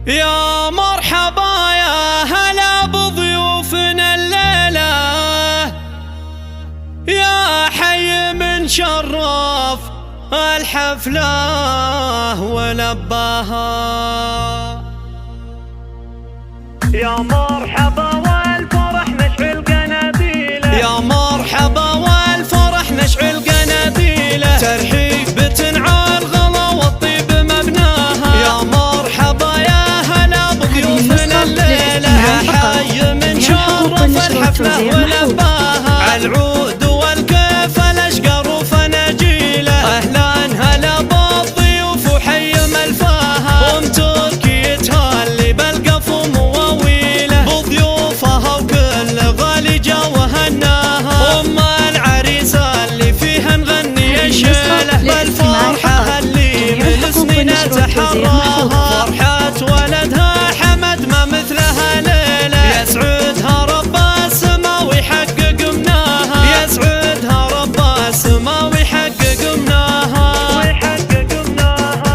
يا مرحبا يا هلا بضيوفنا الليلة، يا حي من شرف الحفلة ولباها. يا مرحبا والفرح نشعل قناديله، يا مرحبا والفرح نشعل قناديله، ترحيب تنعى الغلا والطيب مبناها. يا مرحبا يا هلا بضيوفنا الليلة، يا حي من شرف الحفلة ولباها. عالعود والكيف الاشقر وفناجيله، اهلا هلا بالضيوف وحي ملفاها. ام تركي تهلي بالقف ومواويله، بضيوفها وكل غالي جا وهناها. ام العريس اللي فيها نغني الشيله، بالفرحه اللي من سنين تحراها. فرحة ولدها حمد ما مثلها ليله، يسعدها رب السما ويحقق مناها. يسعدها رب السما ويحقق مناها.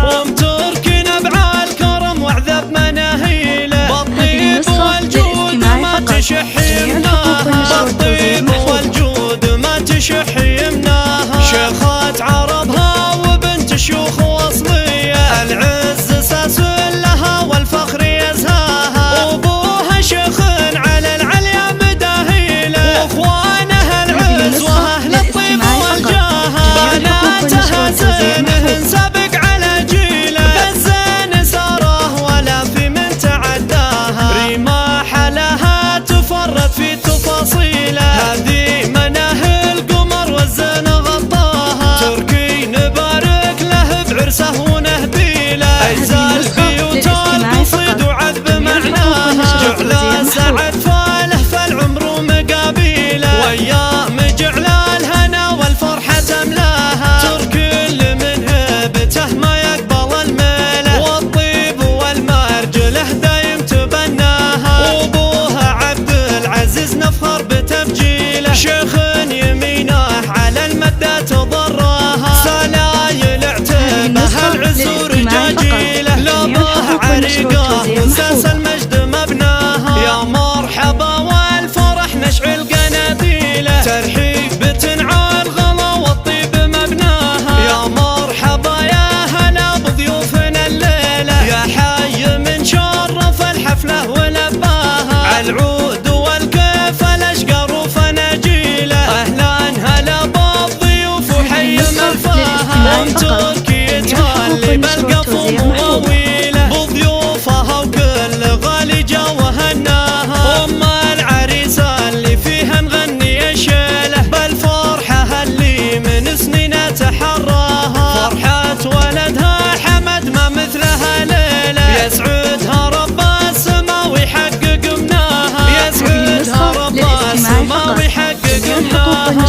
وام تركي نبع الكرم وعذب مناهيله، بالطيب والجود ما تشح يمناها. بالطيب والجود ما تشح يمناها. شيخة عربها وبنت شيوخ واصليه، العز ساس لها والفخر يزهاها. وابوها شيخ على العليا مداهيله، واخوانها العز واهل الطيب والجاهه. بناتها زينهن سابق على جيله، بالزين ساره ولا في من تعداها. رماح لها تفرد في تفاصيله، هذه مناهي القمر والزين غطاها. تركي نبارك له بعرسه ونهبيله، اجزال بيوت القصيد وعذب معناها. جعل سعد فاله فالعمر ومقابيله، وايام جعل الهنا والفرحه تملاها. تركي اللي من هبته ما يقبل الميله، والطيب والمرجله دايم تبناها. وابوها عبد العزيز نفخر بتبجيله، شيخ يمينه على المده تضراها. سلايل اعتبها العز ورجاجيله، لابوها عريقه وساس المجد مبناها. يا مرحبا والفرح نشعل قناديله، ترحيب تنعى الغلا والطيب مبناها. يا مرحبا يا هلا بضيوفنا الليله، يا حي من شرف الحفله ولباها. عالعود والكيف الاشقر وفناجيله، اهلا هلا بالضيوف وحي ملفاها. ام تركي تهلي بالقف ومواويله، بضيوفها وكل غالي جا وهناها. ام العريس اللي فيها نغني الشيله، بالفرحه اللي من سنين تحراها. فرحة ولدها حمد ما مثلها ليله، يسعدها رب السما ويحقق مناها. يسعدها رب السما ويحقق مناها.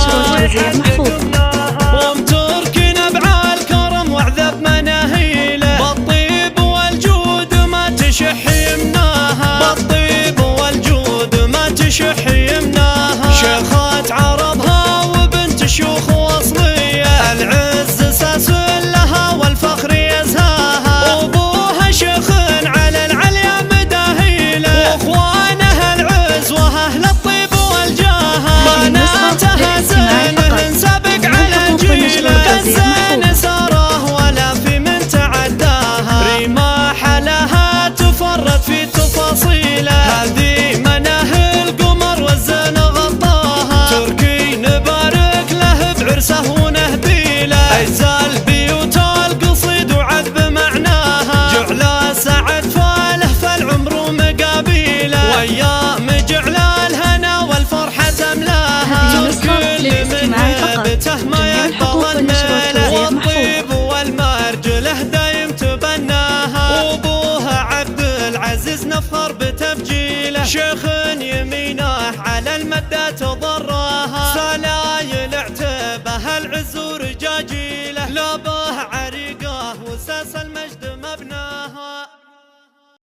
وام تركي نبع الكرم وعذب مناهيله، بالطيب والجود ما تشح يمناها. بالطيب والجود ما تشح يمناها. شيخة عربها وبنت شيوخ واصليه، العز ساس لها والفخر يزهاها. وابوها شيخ على العليا مداهيله، واخوانها العز واهل الطيب والجاهه. بناتها زينهن سابق على جيله، بالزين ساره ولا في من تعداها. رماح لها تفرد في تفاصيله، هذه مناهي القمر والزين غطاها. تركي نبارك له بعرسه ونهبيله، اجزال بيوت القصيد وعذب معناها. جعل سعد فاله فالعمر ومقابيله، وايام جعل الهنا والفرحه تملاها. تركي اللي من هبته ما يقبل الميله، والطيب والمرجله دايم تبناها. وابوها عبد العزيز نفخر بتبجيله، شيخ يمينه على المده تضراها.